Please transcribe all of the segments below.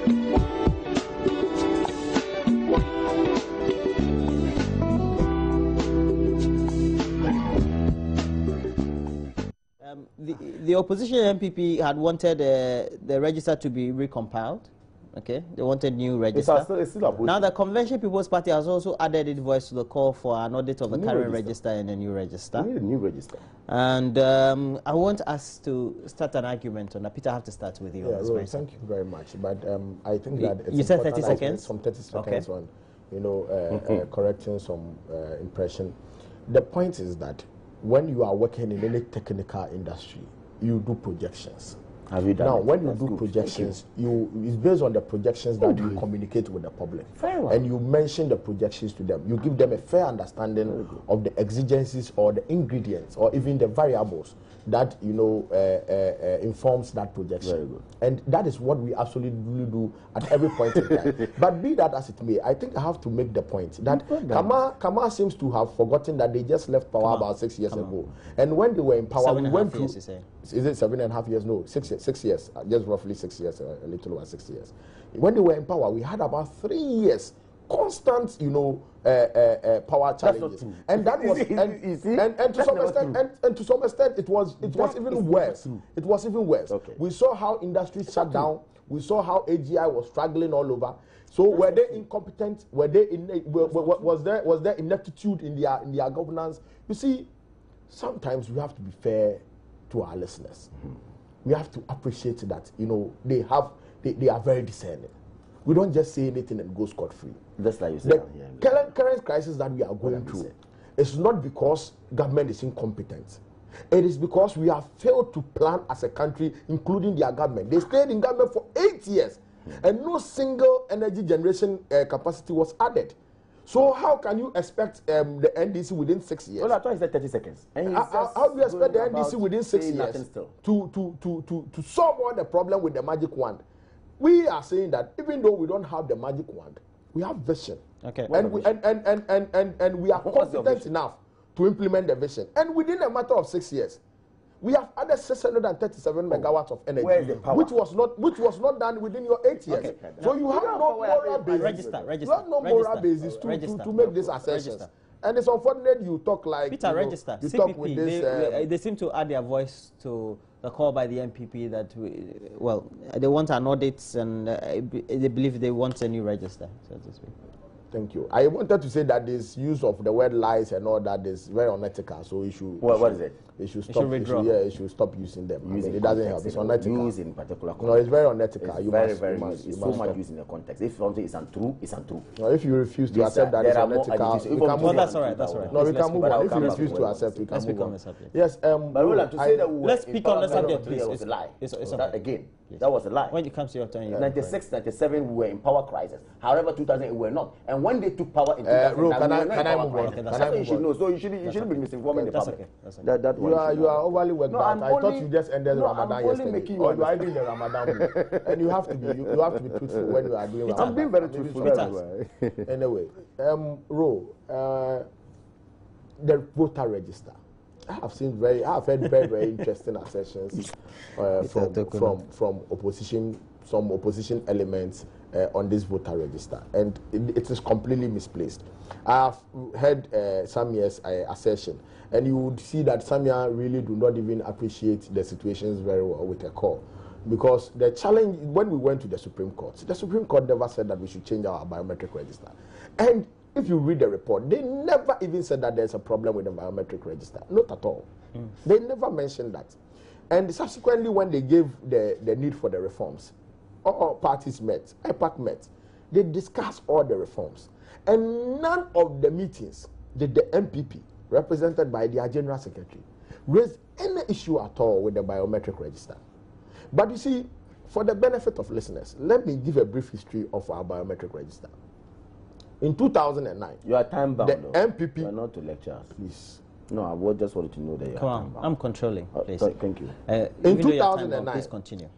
The opposition MPP had wanted the register to be recompiled. Okay, they wanted new register. It's still now the Convention People's Party has also added its voice to the call for an audit of the current register and a new register. We need a new register. And I want us to start an argument on that. Peter, I have to start with you. Yeah, Roy, thank you very much. But I think that it's you said 30 seconds. Some 30 seconds on, correcting some impression. The point is that when you are working in any technical industry, you do projections. Have you done now, it? when you That's do good. projections, it's based on the projections that you communicate with the public. Very well. And you mention the projections to them. You give them a fair understanding of the exigencies or the ingredients or even the variables that, informs that projection. Very good. And that is what we absolutely do at every point in time. But be that as it may, I think I have to make the point that Kama seems to have forgotten that they just left power about 6 years ago. And when they were in power, we went through... Is it 7.5 years? No, 6 years. 6 years. Just roughly 6 years, a little over 6 years. When they were in power, we had about 3 years constant, power challenges, and that was and to some extent it was even worse. It was even worse. Okay. We saw how industries shut down. We saw how AGI was struggling all over. So were they incompetent? Were they was there ineptitude in their governance? You see, sometimes we have to be fair to our listeners. We have to appreciate that they are very discerning. We don't just say anything and go scot-free. That's like you said. The current crisis that we are going through is not because government is incompetent. It is because we have failed to plan as a country, including their government. They stayed in government for 8 years, and no single energy generation capacity was added. So how can you expect the NDC within 6 years? Well, I thought you said 30 seconds. How do you expect the NDC within 6 years to solve all the problem with the magic wand? We are saying that even though we don't have the magic wand, we have vision. Okay. And we are confident enough to implement the vision. And within a matter of 6 years, we have added 637 megawatts of energy, which was not done within your 8 years. Okay. So you have no moral basis. No moral basis to make these assertions. And it's unfortunate you talk like Peter, register. You CPP, talk with this. They seem to add their voice to the call by the MPP that they want an audit and they believe they want a new register, so to speak. Thank you. I wanted to say that this use of the word lies and all that is very unethical. So you should. What is it? It should stop. It should stop using them. It doesn't help. It's unethical. Use in particular context. No, it's very unethical. It's so much used in the context. If something is untrue, it's untrue. No, if you refuse to accept that it's unethical, we can move on. That's all right. That's all right. No, we can move on. If you refuse to accept, we can move on. Yes. But to say that let's speak on the subject, please. It's a lie. Again, that was a lie. When it comes to your turn, 96, 97, we were in power crisis. However, 2008 we were not. And when they took power in 2009, can I move on? You should know. So you shouldn't be misinforming the public. You are overly worked out. I thought you just ended Ramadan yesterday. Or you are doing the Ramadan week. And you have to be truthful when you are doing Ramadan. I'm being very truthful. Anyway, the voter register. I have heard very interesting assertions from some opposition elements on this voter register, and it is completely misplaced. I have heard Samia's assertion, and you would see that Samia really do not even appreciate the situations very well with a call, because the challenge when we went to the Supreme Court never said that we should change our biometric register, and if you read the report, they never even said that there's a problem with the biometric register. Not at all. They never mentioned that. And subsequently, when they gave the need for the reforms, all parties met, IPAC met, they discussed all the reforms. And none of the meetings did the MPP, represented by their General Secretary, raise any issue at all with the biometric register. But you see, for the benefit of listeners, let me give a brief history of our biometric register. In 2009, you are time bound. The MPP. You are not to lecture us. Please. No, I just wanted to know that you are time bound. I'm controlling. Please. Thank you. In 2009, please continue.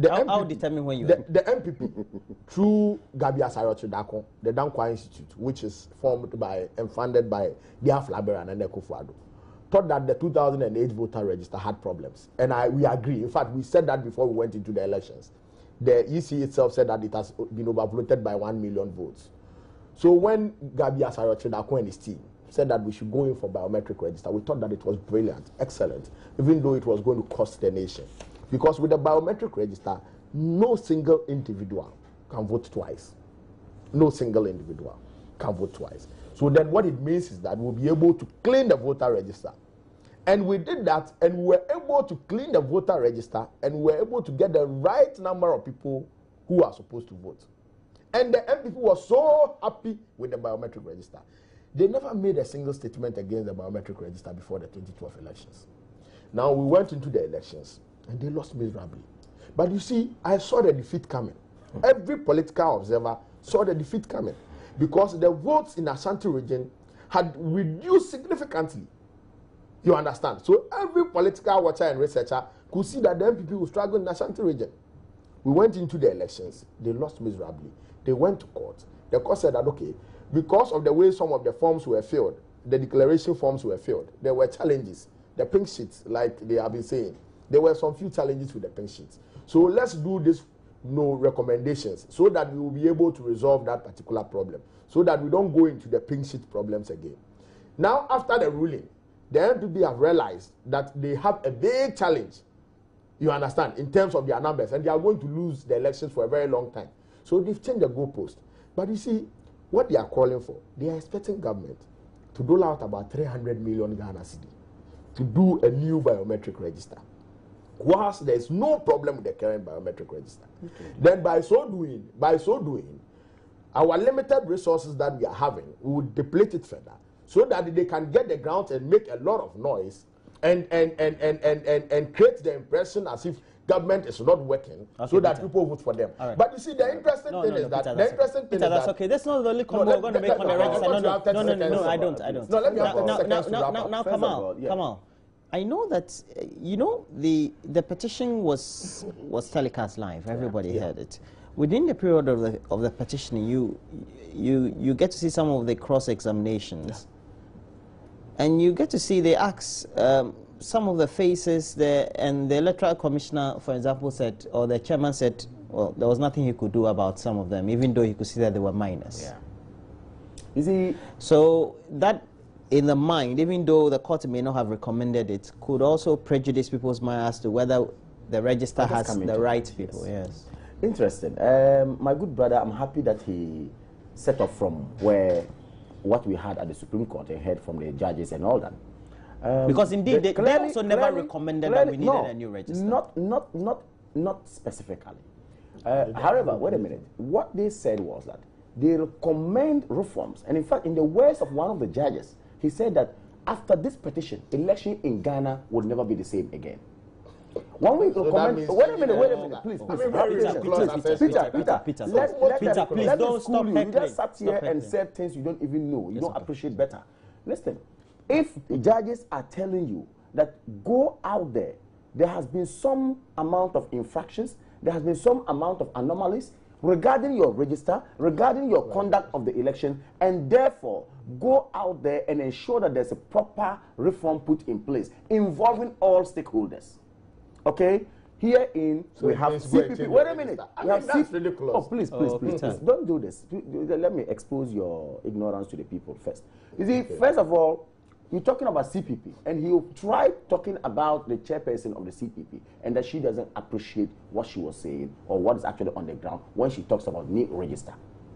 I'll determine when you. The MPP, through Gabia Sayotu Dako, the Dankwa Institute, which is formed by and funded by Dia Flabera and Kufuado, thought that the 2008 voter register had problems, and we agree. In fact, we said that before we went into the elections. the EC itself said that it has been overvoted by 1 million votes. So when Gabi Asariochidako and his team said that we should go in for biometric register, we thought that it was brilliant, excellent, even though it was going to cost the nation. Because with the biometric register, no single individual can vote twice. No single individual can vote twice. So then what it means is that we'll be able to clean the voter register. And we did that, and we were able to clean the voter register, and we were able to get the right number of people who are supposed to vote. And the MPP was so happy with the biometric register. They never made a single statement against the biometric register before the 2012 elections. Now we went into the elections, and they lost miserably. But you see, I saw the defeat coming. Every political observer saw the defeat coming, because the votes in Ashanti region had reduced significantly. You understand? So every political watcher and researcher could see that the MPP was struggling in the Ashanti region. We went into the elections. They lost miserably. They went to court. The court said that, okay, because of the way some of the forms were filled, the declaration forms were filled, there were challenges. The pink sheets, like they have been saying, there were some few challenges with the pink sheets. So let's do this, no recommendations, so that we will be able to resolve that particular problem, so that we don't go into the pink sheet problems again. Now, after the ruling, the MPP have realized that they have a big challenge, you understand, in terms of their numbers, and they are going to lose the elections for a very long time. So they've changed the goalpost. But you see, what they are calling for, they are expecting government to dole out about 300 million Ghana cedi to do a new biometric register. Whilst there is no problem with the current biometric register. Okay. Then by so doing, our limited resources that we are having, we will deplete it further, so that they can get the ground and make a lot of noise and create the impression as if government is not working, okay, so that people vote for them. Right. But you see, the interesting thing is that the interesting thing is that okay. That's not the only comment we're going to make on the register. No, I don't. No, let me have now, Kamal. I know that the petition was telecast live. Everybody heard it. Within the period of the petitioning, you get to see some of the cross examinations, and you get to see they ask some of the faces there, and the electoral commissioner, for example, said, or the chairman said, well, there was nothing he could do about some of them, even though he could see that they were minors. Yeah. You see, so that in the mind, even though the court may not have recommended it, could also prejudice people's mind as to whether the register has the right people. Yes. Interesting. My good brother, I'm happy that he set off from what we had at the Supreme Court and heard from the judges and all that. Because indeed, they also never recommended that we needed a new register. Not specifically. However, wait a minute. What they said was that they recommend reforms. And in fact, in the words of one of the judges, he said that after this petition, election in Ghana would never be the same again. When we recommend, wait a minute, please, Peter, please don't stop heckling. You just sat here and said things you don't even know. You don't appreciate better. Listen, if the judges are telling you that go out there, there has been some amount of infractions, there has been some amount of anomalies regarding your register, regarding your conduct of the election, and therefore go out there and ensure that there's a proper reform put in place involving all stakeholders. Okay? Herein, so we have CPP. Wait a minute. I mean, that's ridiculous. Oh, please. Don't do this. Let me expose your ignorance to the people first. You see, first of all, you're talking about CPP, and he tried talking about the chairperson of the CPP, and that she doesn't appreciate what she was saying or what is actually on the ground when she talks about new register.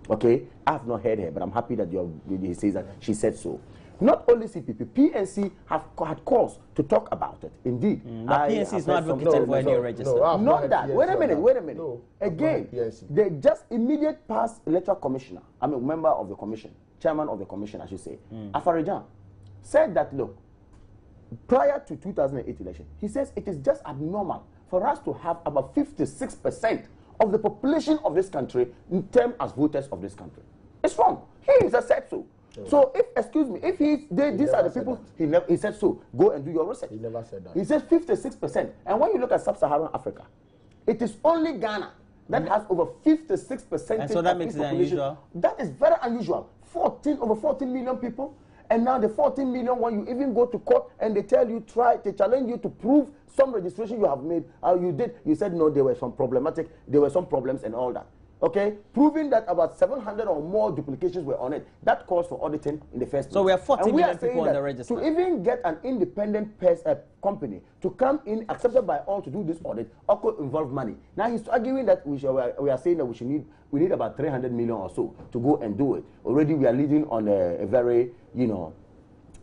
Okay? I have not heard her, but I'm happy that he says that she said so. Not only CPP, PNC had cause to talk about it. Indeed. But PNC is not advocating for a new register. Not that. Wait a minute. No, again, the just immediate past electoral commissioner, I mean, member of the commission, chairman of the commission, I should say, Afarijan, said that, look, prior to 2008 election, he says it is just abnormal for us to have about 56% of the population of this country in terms as voters of this country. It's wrong. He himself said so. So if, excuse me, if these are the people, he said so, go and do your research. He never said that. He says 56%. And when you look at sub-Saharan Africa, it is only Ghana that has over 56% and so that makes it unusual. That is very unusual. Over 14 million people. And now the 14 million, when you even go to court and they tell you, they challenge you to prove some registration you have made, you said no, there were some problems and all that. Okay, proving that about 700 or more duplications were on it. That calls for auditing in the first place. So we have 40 million people on the register. To even get an independent company to come in, accepted by all, to do this audit, also involve money. Now he's arguing that we are saying that we need about 300 million or so to go and do it. Already we are leading on a very,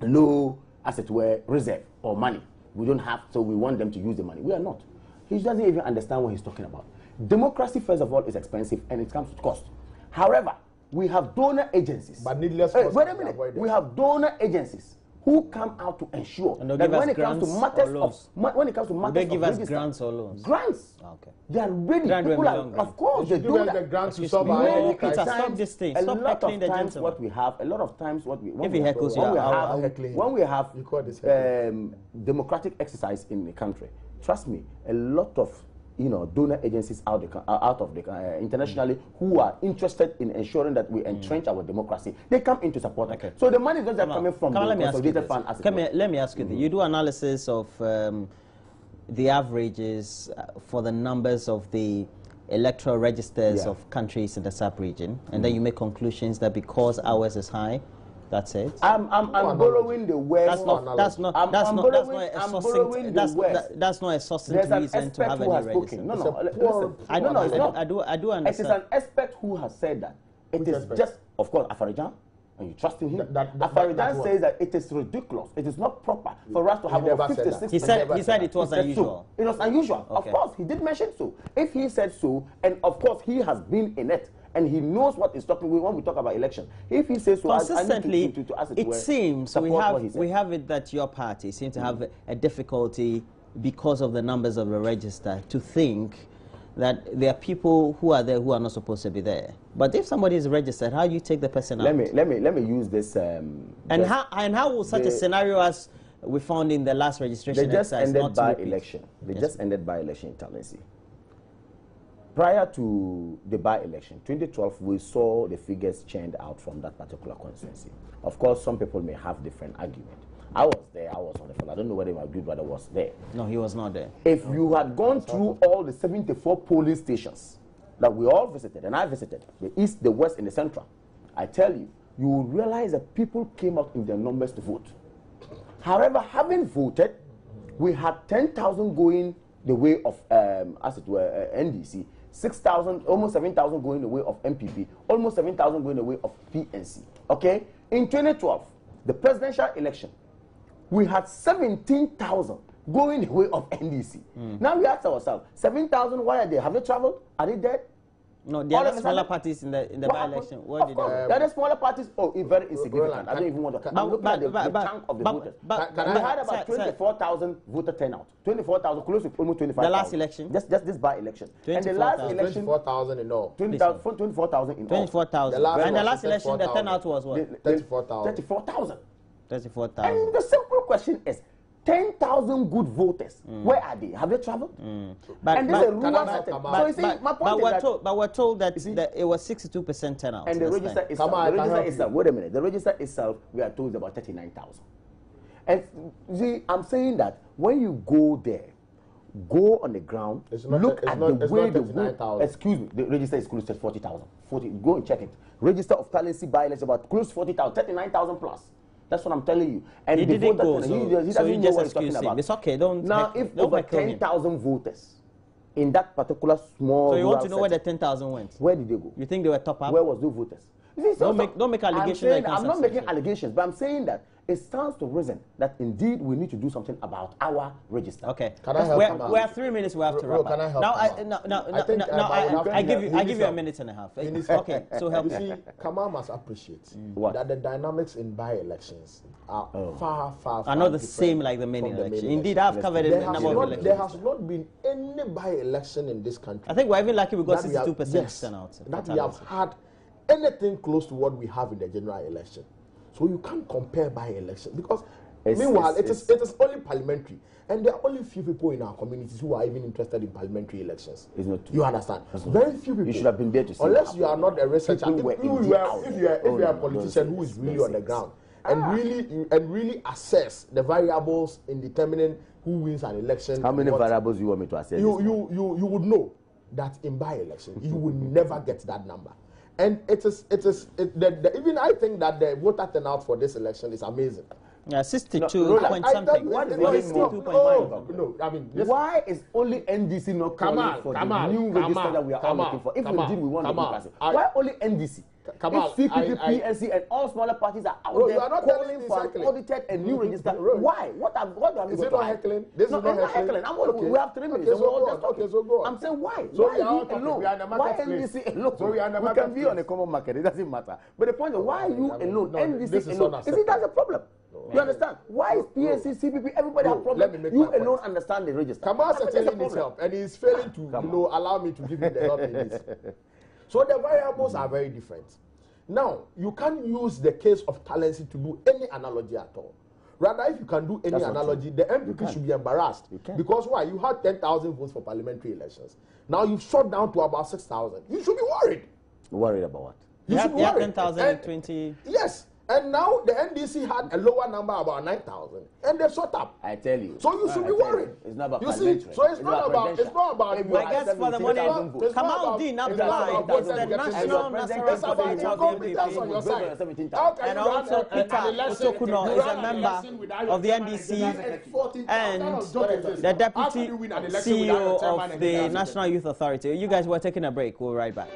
low, as it were, reserve or money. We don't have, so we want them to use the money. We are not. He doesn't even understand what he's talking about. Democracy, first of all, is expensive and it comes with cost. However, we have donor agencies. But needless cost. Wait a minute. We have donor agencies who come out to ensure that when it comes to matters of they give us grants or loans. Grants. Okay. They are ready. People are, of course, they do that. The grants to solve many crisis. Stop this thing. A Stop lot of heckling the times gentleman. what we have, when we have democratic exercise in the country, trust me, a lot of donor agencies internationally who are interested in ensuring that we entrench our democracy. They come in to support. Okay. So the money is not coming from the consolidated fund. Let me ask you this. You do analysis of the averages for the numbers of the electoral registers of countries in the sub-region, and then you make conclusions that because ours is high, that's it. I'm borrowing the word. That's not a succinct reason to have any register. I do understand. It is an expert who has said that. It is just, of course, Afarijan, and you trust in him. Afarijan says that it is ridiculous. It is not proper for us to have over 56%. He said it was unusual. It was unusual. Okay. Of course, he did mention so. If he said so, and of course he has been in it, and he knows what he's talking about when we talk about election. If he says so, consistently, it seems we have it that your party seems to have a difficulty because of the numbers of the register to think that there are people who are there who are not supposed to be there. But if somebody is registered, how do you take the person out? Let me use this. How will such a scenario as we found in the last registration exercise not to repeat? They just ended by-election in Talensi. Prior to the by-election, 2012, we saw the figures churned out from that particular constituency. Of course, some people may have different argument. I was there, I was on the field. I don't know whether my good brother was there. No, he was not there. If you had gone through all the 74 polling stations that we all visited, and I visited, the east, the west, and the central, I tell you, you will realize that people came out in their numbers to vote. However, having voted, we had 10,000 going the way of, as it were, NDC, 6,000, almost 7,000 going the way of MPP, almost 7,000 going the way of PNC. Okay? In 2012, the presidential election, we had 17,000 going the way of NDC. Now we ask ourselves, 7,000, why are they? Have they traveled? Are they dead? No, there are smaller parties in the by-election. What did they do? There are smaller parties, very insignificant. I don't even want to. I'm looking at the chunk of the voters. We had about 24,000 voter turnout. 24,000, close to almost 25,000. The last election? Just this by-election. And the last election... 24,000 in all. 24,000 in all. 24,000. And the last election, the turnout was what? 34,000. 34,000. 34,000. And the simple question is, 10,000 good voters, where are they? Have they traveled? And this is a rural setting. So you see, my point is that... But we're told that it was 62% turnout. And the register itself, wait a minute, the register itself, we are told is about 39,000. And see, I'm saying that when you go there, go on the ground, look at the way the vote... Excuse me, the register is close to 40,000. Go and check it. Register of Talensi by-election about close to 40,000, 39,000 plus. That's what I'm telling you. And he didn't go, he doesn't know what he's talking about. It's okay, don't... Now, if over 10,000 voters in that particular small... So you want to know where the 10,000 went? Where did they go? You think they were top up? Where was those voters? See, don't make allegations. I'm not making allegations, but I'm saying that it stands to reason that indeed we need to do something about our register. Okay. Can I help we have 3 minutes. We have to wrap up. Can I help I give you a minute and a half. Okay. So help me. You see, Kamal must appreciate that the dynamics in by-elections are far are not the same like the main election. Indeed, I've covered a number of elections. There has not been any by-election in this country. I think we're even lucky we got 62% turnout. That we have had anything close to what we have in the general election. So you can't compare by-election because meanwhile it is only parliamentary, and there are only few people in our communities who are even interested in parliamentary elections. It's not true. You understand? Very few people. You should have been there to see. Unless you are not a researcher. If you are a politician who is really on the ground, and really assess the variables in determining who wins an election. How many variables you want me to assess? You would know that in by-election you will never get that number. And even I think that the voter turnout for this election is amazing. Yeah, 62 point something. What is 62.5? No, I mean, why is only NDC not calling for the new register that we are all looking for? If indeed we want democracy, why only NDC? If CPP, PNC, and all smaller parties are out there calling for an audited and new register, why? What are we going to heckling? This is not heckling. We have 3 minutes and we're all just talking. I'm saying why? Why you alone? Why NDC alone? We can be on a common market. It doesn't matter. But the point is, why you alone? NDC alone? Is it that's a problem? You understand? Why is PNC, CPP, everybody have problems? You alone understand the register. Kamal certainly needs help, and he's failing to allow me to give him the help he needs. So the variables are very different. Now, you can't use the case of Talensi to do any analogy at all. Rather, if you can do any analogy, the MPP should be embarrassed. Because why? You had 10,000 votes for parliamentary elections. Now you've shot down to about 6,000. You should be worried. Worried about what? You should be worried. 10,020. Yes. And now the NDC had a lower number, about 9,000, and they shut up. I tell you. So you should be worried. It's not about parliamentary. So it's not about. It's not about. I guess for the money, Kamaldeen Abdullahi, that's the national coordinator of the MPP, and also Peter Otokuno is a member of the NDC and the deputy CEO of the National Youth Authority. You guys were taking a break. We'll be right back.